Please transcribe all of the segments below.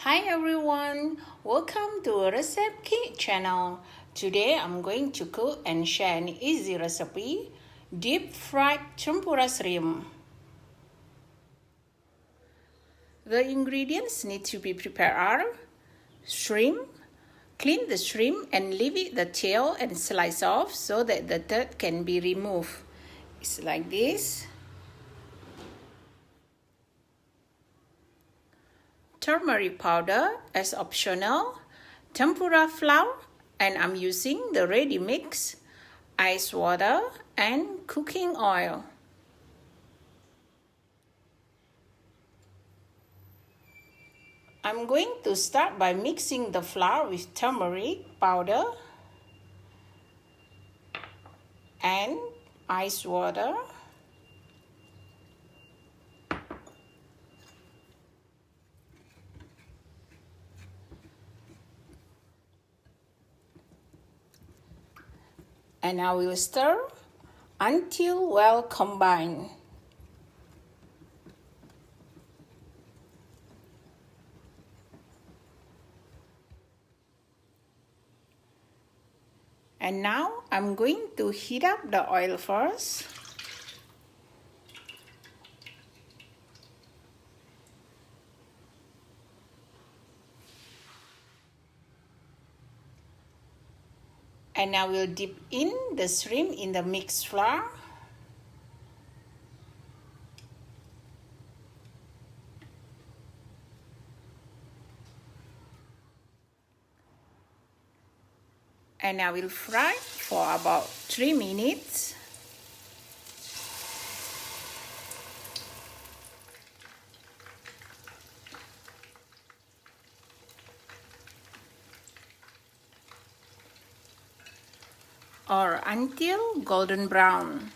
Hi everyone, welcome to ResepKik channel. Today I'm going to cook and share an easy recipe, deep fried tempura shrimp. The ingredients need to be prepared are shrimp. Clean the shrimp and leave the tail and slice off so that the dirt can be removed. It's like this. Turmeric powder as optional, tempura flour, and I'm using the ready mix, ice water, and cooking oil. I'm going to start by mixing the flour with turmeric powder and ice water. And I will stir until well combined. And now I'm going to heat up the oil first. And I will dip in the shrimp in the mixed flour. And I will fry for about 3 minutes. Or until golden brown.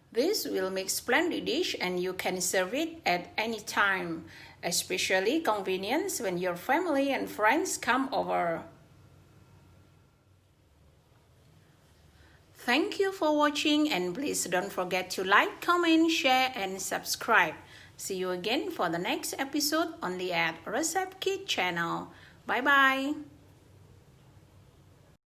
This will make splendid dish and you can serve it at any time, especially convenient when your family and friends come over. Thank you for watching and please don't forget to like, comment, share and subscribe. See you again for the next episode only at ResepKik channel. Bye bye.